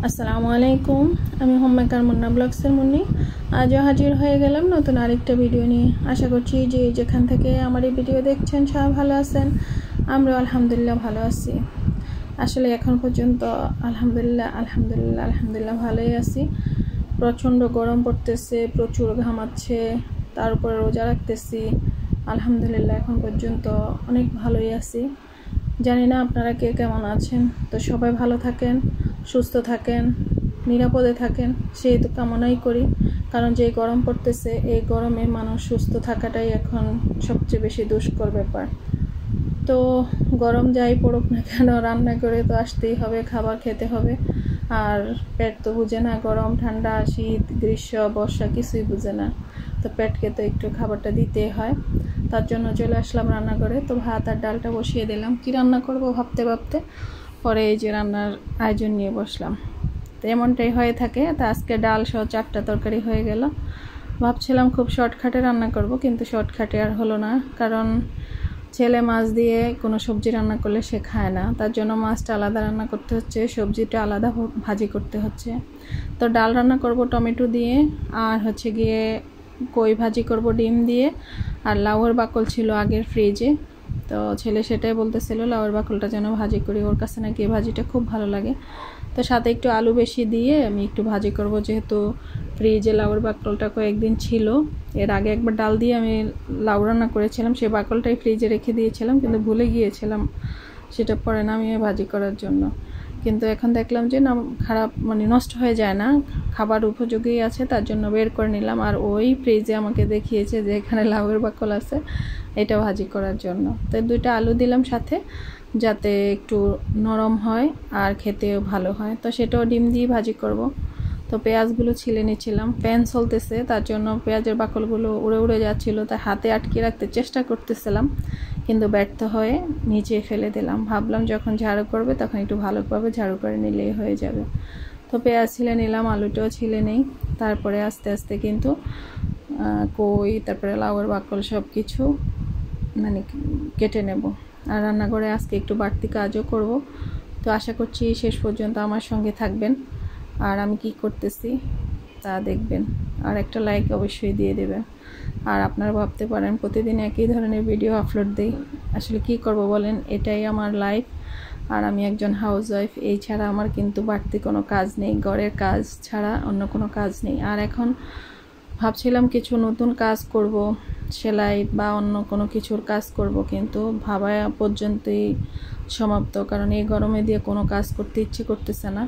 আসসালামু আলাইকুম। আমি হোমমেকার মুন্না ব্লগসের মুন্নি। আজও হাজির হয়ে গেলাম নতুন আরেকটা ভিডিও নিয়ে। আশা করছি যে যেখান থেকে আমার এই ভিডিও দেখছেন সবাই ভালো আছেন। আমরাও আলহামদুলিল্লাহ ভালো আছি। আসলে এখন পর্যন্ত আলহামদুলিল্লাহ ভালোই আছি। প্রচণ্ড গরম পড়তেছে, প্রচুর ঘামাচ্ছে, তার উপরে রোজা রাখতেছি। আলহামদুলিল্লাহ এখন পর্যন্ত অনেক ভালোই আছি। জানি না আপনারা কে কেমন আছেন। তো সবাই ভালো থাকেন, সুস্থ থাকেন, নিরাপদে থাকেন সেই তো কামনাই করি। কারণ যে গরম পড়তেছে, এই গরমে মানুষ সুস্থ থাকাটাই এখন সবচেয়ে বেশি দুষ্কর ব্যাপার। তো গরম যাই পড়ুক না কেন, রান্না করে তো আসতেই হবে, খাবার খেতে হবে। আর পেট তো বুঝে না, গরম ঠান্ডা শীত গ্রীষ্ম বর্ষা কিছুই বুঝে না। তো পেটকে তো একটু খাবারটা দিতেই হয়। তার জন্য চলে আসলাম রান্না করে। তো ভাত আর ডালটা বসিয়ে দিলাম। কি রান্না করব ভাবতে পরে এই যে রান্নার আয়োজন নিয়ে বসলাম। তো এমনটাই হয়ে থাকে। তা আজকে ডাল সহ 4টা তরকারি হয়ে গেল। ভাবছিলাম খুব শর্টকাটে রান্না করব, কিন্তু শর্টকাটে আর হলো না। কারণ ছেলে মাছ দিয়ে কোনো সবজি রান্না করলে সে খায় না, তার জন্য মাছটা আলাদা রান্না করতে হচ্ছে, সবজিটা আলাদা ভাজি করতে হচ্ছে। তো ডাল রান্না করব টমেটো দিয়ে, আর হচ্ছে গিয়ে কই ভাজি করব ডিম দিয়ে। আর লাউয়ের বাকল ছিল আগের ফ্রিজে, তো ছেলে সেটাই বলতেছিল লাউয়ের বাকলটা যেন ভাজি করি, ওর কাছে নাকি এই ভাজিটা খুব ভালো লাগে। তো সাথে একটু আলু বেশি দিয়ে আমি একটু ভাজি করব, যেহেতু ফ্রিজে লাউয়ের বাকলটা কয়েকদিন ছিল। এর আগে একবার ডাল দিয়ে আমি লাউ রান্না করেছিলাম, সেই বাকলটাই ফ্রিজে রেখে দিয়েছিলাম, কিন্তু ভুলে গিয়েছিলাম সেটা পরে নামিয়ে ভাজি করার জন্য। কিন্তু এখন দেখলাম যে না, খারাপ মানে নষ্ট হয়ে যায় না, খাবার উপযোগী আছে, তার জন্য বের করে নিলাম। আর ওই ফ্রিজে আমাকে দেখিয়েছে যে এখানে লাউয়ের বাকল আছে, এটা ভাজি করার জন্য। তো 2টা আলু দিলাম সাথে, যাতে একটু নরম হয় আর খেতেও ভালো হয়। তো সেটাও ডিম দিয়ে ভাজি করব। তো পেঁয়াজগুলো ছিলে নিচ্ছিলাম, ফ্যান চলতেছে, তার জন্য পেঁয়াজের বাকলগুলো উড়ে যাচ্ছিল। তাই হাতে আটকে রাখতে চেষ্টা করতেছিলাম, কিন্তু ব্যর্থ হয়ে নিচে ফেলে দিলাম। ভাবলাম যখন ঝাড়ু করবে তখন একটু ভালোভাবে ঝাড়ু করে নিলেই হয়ে যাবে। তো পেঁয়াজ ছিলে নিলাম, আলুটাও ছিলে নেই। তারপরে আস্তে আস্তে কিন্তু কই, তারপরে লাউয়ের বাকল সব কিছু মানে কেটে নেব। আর রান্নাঘরে আজকে একটু বাড়তি কাজও করব। তো আশা করছি শেষ পর্যন্ত আমার সঙ্গে থাকবেন, আর আমি কি করতেছি তা দেখবেন। আর একটা লাইক অবশ্যই দিয়ে দেবেন। আর আপনারা ভাবতে পারেন প্রতিদিন একই ধরনের ভিডিও আপলোড দেই, আসলে কি করব বলেন, এটাই আমার লাইফ। আর আমি একজন হাউস ওয়াইফ, এই ছাড়া আমার কিন্তু বাড়তি কোনো কাজ নেই, ঘরের কাজ ছাড়া অন্য কোনো কাজ নেই। আর এখন ভাবছিলাম কিছু নতুন কাজ করব, সেলাই বা অন্য কোনো কিছুর কাজ করব, কিন্তু ভাবা পর্যন্তই সমাপ্ত। কারণ এই গরমে দিয়ে কোনো কাজ করতে ইচ্ছে করতেছে না।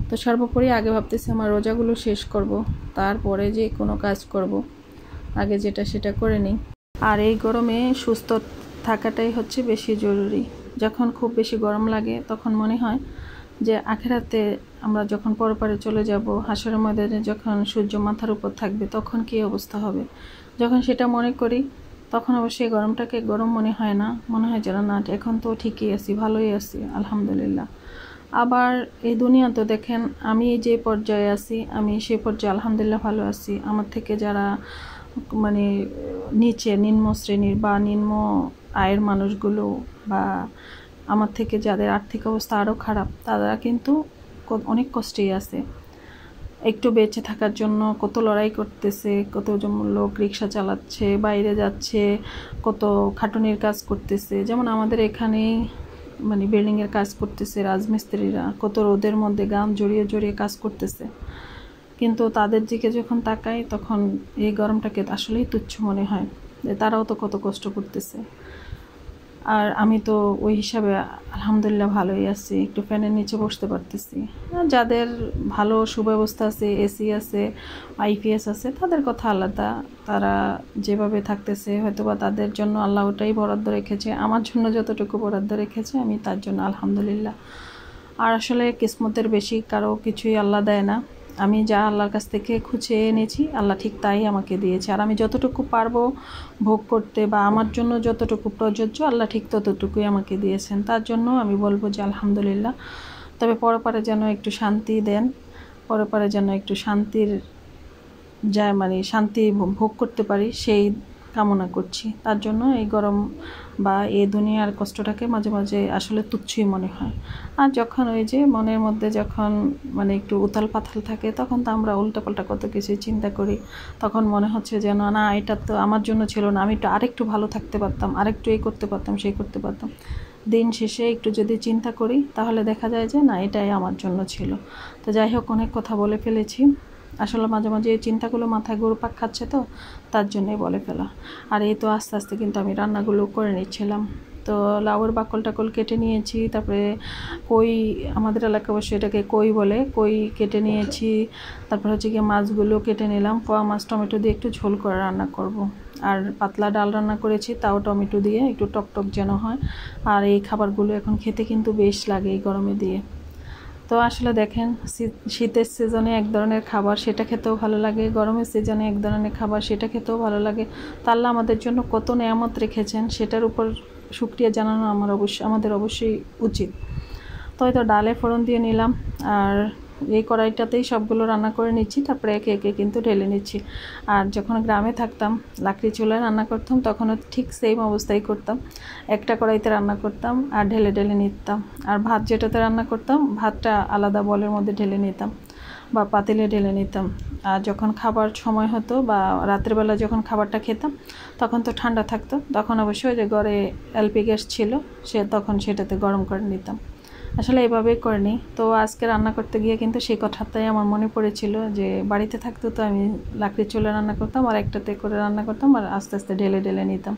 তো সর্বোপরি আগে ভাবতেছি আমার রোজাগুলো শেষ করব, তারপরে যে কোনো কাজ করব। আগে যেটা সেটা করে নিই। আর এই গরমে সুস্থ থাকাটাই হচ্ছে বেশি জরুরি। যখন খুব বেশি গরম লাগে তখন মনে হয় যে আখিরাতে আমরা যখন পরপারে চলে যাব, হাসরের ময়দানে যখন সূর্য মাথার উপর থাকবে তখন কী অবস্থা হবে। যখন সেটা মনে করি তখন অবশ্যই গরমটাকে গরম মনে হয় না, মনে হয় যেন না এখন তো ঠিকই আছি, ভালোই আছি আলহামদুলিল্লাহ। আবার এই দুনিয়া তো দেখেন, আমি যে পর্যায়ে আছি আমি সেই পর্যায়ে আলহামদুলিল্লাহ ভালো আছি। আমার থেকে যারা মানে নিচে নিম্ন শ্রেণীর বা নিম্ন আয়ের মানুষগুলো, বা আমার থেকে যাদের আর্থিক অবস্থা আরও খারাপ, তারা কিন্তু অনেক কষ্টেই আছে। একটু বেঁচে থাকার জন্য কত লড়াই করতেছে, কত লোক রিক্সা চালাচ্ছে, বাইরে যাচ্ছে, কত খাটুনির কাজ করতেছে। যেমন আমাদের এখানেই মানে বিল্ডিংয়ের কাজ করতেছে রাজমিস্ত্রিরা, কত রোদের মধ্যে গাম জড়িয়ে কাজ করতেছে। কিন্তু তাদের দিকে যখন তাকাই তখন এই গরমটাকে আসলেই তুচ্ছ মনে হয়, যে তারাও তো কত কষ্ট করতেছে। আর আমি তো ওই হিসাবে আলহামদুলিল্লাহ ভালোই আছি, একটু ফ্যানের নিচে বসতে পারতেছি। যাদের ভালো সুব্যবস্থা আছে, এসি আছে, আইপিএস আছে, তাদের কথা আলাদা, তারা যেভাবে থাকতেছে হয়তোবা তাদের জন্য আল্লাহ ওটাই বরাদ্দ রেখেছে। আমার জন্য যতটুকু বরাদ্দ রেখেছে আমি তার জন্য আলহামদুলিল্লাহ। আর আসলে কিসমতের বেশি কারো কিছুই আল্লাহ দেয় না। আমি যা আল্লাহর কাছ থেকে খুঁজে এনেছি আল্লাহ ঠিক তাই আমাকে দিয়েছে। আর আমি যতটুকু পারবো ভোগ করতে বা আমার জন্য যতটুকু প্রযোজ্য আল্লাহ ঠিক ততটুকুই আমাকে দিয়েছেন, তার জন্য আমি বলবো যে আলহামদুলিল্লাহ। তবে পরপারে যেন একটু শান্তি দেন, পরপারে যেন একটু শান্তির যায় মানে শান্তি ভোগ করতে পারি, সেই কামনা করছি। তার জন্য এই গরম বা এই দুনিয়ার কষ্টটাকে মাঝে মাঝে আসলে তুচ্ছই মনে হয়। আর যখন ওই যে মনের মধ্যে যখন মানে একটু উতাল পাতাল থাকে, তখন তো আমরা উল্টাপাল্টা কত কিছু চিন্তা করি। তখন মনে হচ্ছে যেন না, এটা তো আমার জন্য ছিল না, আমি একটু আরেকটু ভালো থাকতে পারতাম, আরেকটু এই করতে পারতাম, সেই করতে পারতাম। দিন শেষে একটু যদি চিন্তা করি তাহলে দেখা যায় যে না, এটাই আমার জন্য ছিল। তো যাই হোক, অনেক কথা বলে ফেলেছি। আসলে মাঝে মাঝে এই চিন্তাগুলো মাথায় ঘুরপাক খাচ্ছে, তো তার জন্যই বলে ফেলা। আর এই তো আস্তে আস্তে কিন্তু আমি রান্নাগুলো করে নিচ্ছিলাম। তো লাউয়ের বাকল টাকল কেটে নিয়েছি, তারপরে কই, আমাদের এলাকা অবশ্যই এটাকে কই বলে, কই কেটে নিয়েছি। তারপর হচ্ছে গিয়ে মাছগুলো কেটে নিলাম। পোয়া মাছ টমেটো দিয়ে একটু ঝোল করে রান্না করব। আর পাতলা ডাল রান্না করেছি, তাও টমেটো দিয়ে একটু টকটক যেন হয়। আর এই খাবারগুলো এখন খেতে কিন্তু বেশ লাগে এই গরমে দিয়ে। তো আসলে দেখেন, শীতের সিজনে এক ধরনের খাবার, সেটা খেতেও ভালো লাগে, গরমের সিজনে এক ধরনের খাবার, সেটা খেতেও ভালো লাগে। তা আল্লাহ আমাদের জন্য কত নেয়ামত রেখেছেন, সেটার উপর শুকরিয়া জানানো আমাদের অবশ্যই উচিত। তো হয়তো ডালে ফোড়ন দিয়ে নিলাম, আর এই কড়াইটাতেই সবগুলো রান্না করে নিচ্ছি, তারপরে একে একে কিন্তু ঢেলে নিচ্ছি। আর যখন গ্রামে থাকতাম, লাকড়ি চুলায় রান্না করতাম, তখনও ঠিক সেম অবস্থাই করতাম। একটা কড়াইতে রান্না করতাম আর ঢেলে ঢেলে নিতাম। আর ভাত যেটাতে রান্না করতাম, ভাতটা আলাদা বলের মধ্যে ঢেলে নিতাম বা পাতিলে ঢেলে নিতাম। আর যখন খাবার সময় হতো বা রাতের বেলা যখন খাবারটা খেতাম, তখন তো ঠান্ডা থাকতো, তখন অবশ্যই যে ঘরে এলপি গ্যাস ছিল, তখন সেটাতে গরম করে নিতাম। আসলে এভাবেই করে নিই। তো আজকে রান্না করতে গিয়ে কিন্তু সেই কথাটাই আমার মনে পড়েছিল যে বাড়িতে থাকতো তো আমি লাকড়ির চুলে রান্না করতাম, আর একটাতে করে রান্না করতাম, আর আস্তে আস্তে ঢেলে ঢেলে নিতাম।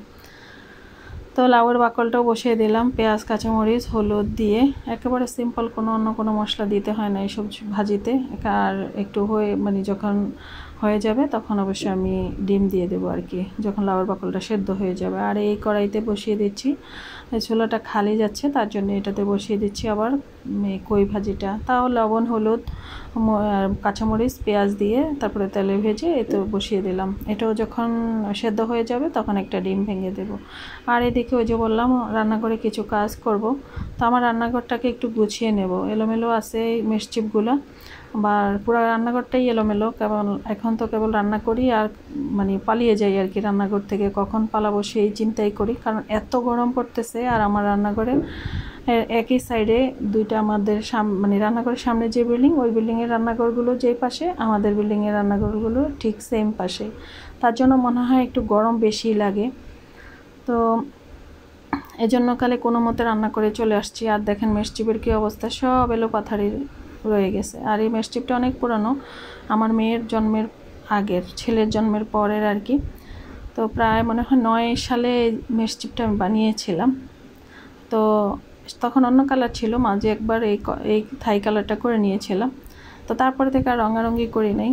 তো লাউয়ের বাকলটাও বসিয়ে দিলাম, পেঁয়াজ কাঁচামরিচ হলুদ দিয়ে, একেবারে সিম্পল, অন্য কোনো মশলা দিতে হয় না এইসব ভাজিতে। আর একটু মানে যখন হয়ে যাবে তখন অবশ্যই আমি ডিম দিয়ে দেবো আর কি, যখন লাউয়ের বাকলটা সেদ্ধ হয়ে যাবে। আর এই কড়াইতে বসিয়ে দিচ্ছি, ছোলাটা খালি যাচ্ছে, তার জন্য এটাতে বসিয়ে দিচ্ছি আবার কই ভাজিটা। তাও লবণ হলুদ কাঁচামরিচ পেঁয়াজ দিয়ে তারপরে তেলে ভেজে এতে বসিয়ে দিলাম। এটাও যখন সেদ্ধ হয়ে যাবে তখন একটা ডিম ভেঙে দেব। আর এদিকে ওই যে বললাম রান্না করে কিছু কাজ করব, তো আমার রান্নাঘরটাকে একটু গুছিয়ে নেব। এলোমেলো আছে মেশচিপগুলো, বা পুরো রান্নাঘরটাই এলোমেলো। এখন তো কেবল রান্না করি আর মানে পালিয়ে যাই আর কি রান্নাঘর থেকে, কখন পালাবো সেই চিন্তাই করি, কারণ এত গরম পড়তেছে। আর আমার রান্নাঘরে একই সাইডে দুইটা, আমাদের মানে রান্নাঘরের সামনে যে বিল্ডিং, ওই বিল্ডিংয়ের রান্নাঘরগুলো যেই পাশে, আমাদের বিল্ডিংয়ের রান্নাঘরগুলো ঠিক সেম পাশে। তার জন্য মনে হয় একটু গরম বেশি লাগে। তো এজন্য কালে কোনো মতে রান্না করে চলে আসছি। আর দেখেন মেশচিপের কী অবস্থা, সব এলো পাথারি রয়ে গেছে। আর এই মেশচিপটা অনেক পুরানো, আমার মেয়ের জন্মের আগের, ছেলের জন্মের পরের আর কি। তো প্রায় মনে হয় 9 সালে মেশচিপটা আমি বানিয়েছিলাম। তো তখন অন্য কালার ছিল, মাঝে একবার এই থাই কালারটা করে নিয়েছিলাম। তো তারপরে থেকে আর রঙারঙি করি নাই,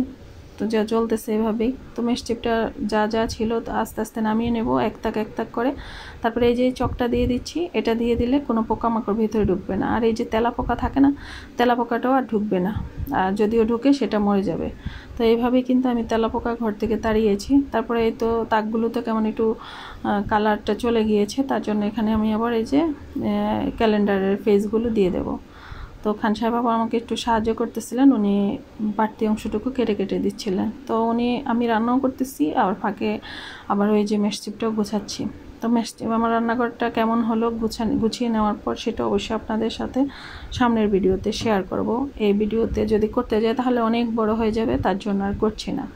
তো যা চলতেছে এভাবেই। তো মেশচিপটা যা যা ছিল তো আস্তে আস্তে নামিয়ে নেব এক তাক করে। তারপরে এই যে চকটা দিয়ে দিচ্ছি, এটা দিয়ে দিলে কোনো পোকামাকড় ভিতরে ঢুকবে না। আর এই যে তেলা পোকা থাকে না, তেলা পোকাটাও আর ঢুকবে না, আর যদিও ঢুকে সেটা মরে যাবে। তো এইভাবেই কিন্তু আমি তেলা পোকা ঘর থেকে তাড়িয়েছি। তারপরে এই তো তাকগুলোতে কেমন একটু কালারটা চলে গিয়েছে, তার জন্য এখানে আমি আবার এই যে ক্যালেন্ডারের পেজগুলো দিয়ে দেব। তো খান সাহেব বাবা আমাকে একটু সাহায্য করতেছিলেন, উনি বাড়তি অংশটুকু কেটে কেটে দিচ্ছিলেন। তো আমি রান্নাও করতেছি, আবার ফাঁকে আবার ওই যে মেশচিপটাও গুছাচ্ছি। তো মেশচিপ আমার রান্নাঘরটা কেমন হলো গুছিয়ে নেওয়ার পর, সেটা অবশ্যই আপনাদের সাথে সামনের ভিডিওতে শেয়ার করব। এই ভিডিওতে যদি করতে যাই তাহলে অনেক বড় হয়ে যাবে, তার জন্য আর করছি না।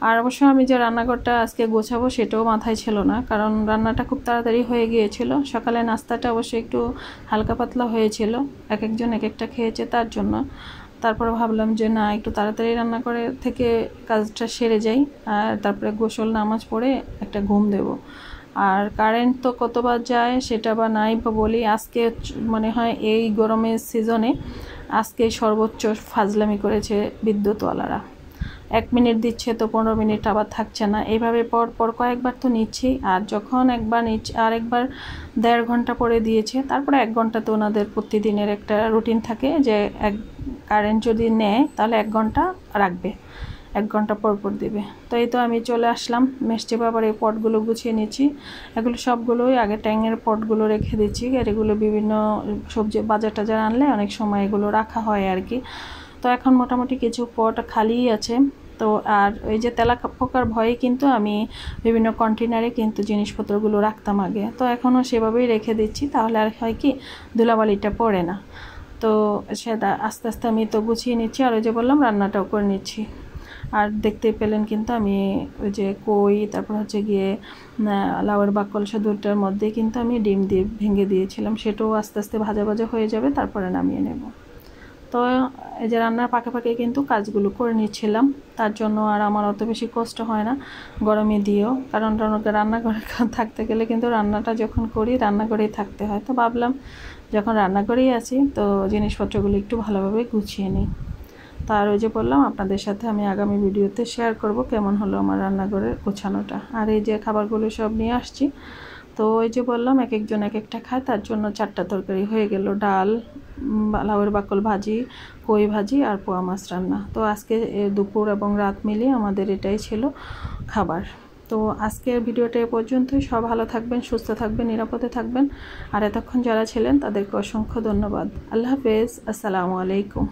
আর অবশ্য আমি যে রান্নাঘরটা আজকে গোছাবো সেটাও মাথায় ছিল না, কারণ রান্নাটা খুব তাড়াতাড়ি হয়ে গিয়েছিল। সকালে নাস্তাটা অবশ্যই একটু হালকা পাতলা হয়েছিল, একজন এক একটা খেয়েছে, তার জন্য। তারপরে ভাবলাম যে না, একটু তাড়াতাড়ি রান্না করে থেকে কাজটা সেরে যাই, আর তারপরে গোসল নামাজ পড়ে একটা ঘুম দেব। আর কারেন্ট তো কতবার যায় সেটা বা নাই বা বলি, আজকে মনে হয় এই গরমের সিজনে আজকে সর্বোচ্চ ফাজলামি করেছে বিদ্যুৎওয়ালারা। 1 মিনিট দিচ্ছে তো 15 মিনিট আবার থাকছে না, এইভাবে পর কয়েকবার তো নিচ্ছি। আর যখন একবার নিচ্ছে, আর একবার 1.5 ঘন্টা পরে দিয়েছে, তারপরে 1 ঘন্টা তো ওনাদের প্রতিদিনের একটা রুটিন থাকে যে কারেন্ট যদি নেয় তাহলে 1 ঘন্টা রাখবে, 1 ঘন্টা পর দেবে। তো এই তো আমি চলে আসলাম মেশচিপ, আবার এই পটগুলো গুছিয়ে নিচ্ছি। এগুলো সবগুলোই আগে ট্যাঙের পটগুলো রেখে দিচ্ছি, আর এগুলো বিভিন্ন সবজি বাজার টাজার আনলে অনেক সময় এগুলো রাখা হয় আর কি। তো এখন মোটামুটি কিছু পট খালিই আছে। তো তো আর ওই যে তেলা পোকার ভয়ে কিন্তু আমি বিভিন্ন কন্টেনারে কিন্তু জিনিসপত্রগুলো রাখতাম আগে, তো এখনও সেভাবেই রেখে দিচ্ছি, তাহলে আর হয় কি ধুলাবালিটা পড়ে না। তো সেটা আস্তে আস্তে আমি তো গুছিয়ে নিচ্ছি, আর ওই যে বললাম রান্নাটাও করে নিচ্ছি। আর দেখতে পেলেন কিন্তু আমি ওই যে কই, তারপর হচ্ছে গিয়ে লাউয়ের বাকল দুটার মধ্যে কিন্তু আমি ডিম দিয়ে ভেঙে দিয়েছিলাম, সেটাও আস্তে আস্তে ভাজা ভাজা হয়ে যাবে, তারপরে নামিয়ে নেব। তো এই যে রান্নার পাকে পাকে কিন্তু কাজগুলো করে নিচ্ছিলাম, তার জন্য আর আমার অত বেশি কষ্ট হয় না গরমে দিয়েও, কারণ রান্নাঘরে থাকতে গেলে কিন্তু রান্নাটা যখন করি রান্নাঘরেই থাকতে হয়। তো ভাবলাম যখন রান্নাঘরেই আছি তো জিনিসপত্রগুলো একটু ভালোভাবে গুছিয়ে নিই। তার ওই যে বললাম আপনাদের সাথে আমি আগামী ভিডিওতে শেয়ার করব কেমন হলো আমার রান্নাঘরের গোছানোটা। আর এই যে খাবারগুলো সব নিয়ে আসছি, তো ওই যে বললাম এক একজন এক একটা খায়, তার জন্য 4টা তরকারি হয়ে গেল, ডাল, লাউয়ের বাকল ভাজি, কই ভাজি আর পোয়া মাছ রান্না। তো আজকে দুপুর এবং রাত মিলিয়ে আমাদের এটাই ছিল খাবার। তো আজকের ভিডিওটা এ পর্যন্তই। সব ভালো থাকবেন, সুস্থ থাকবেন, নিরাপদে থাকবেন। আর এতক্ষণ যারা ছিলেন তাদেরকে অসংখ্য ধন্যবাদ। আল্লাহ হাফেজ, আসসালামু আলাইকুম।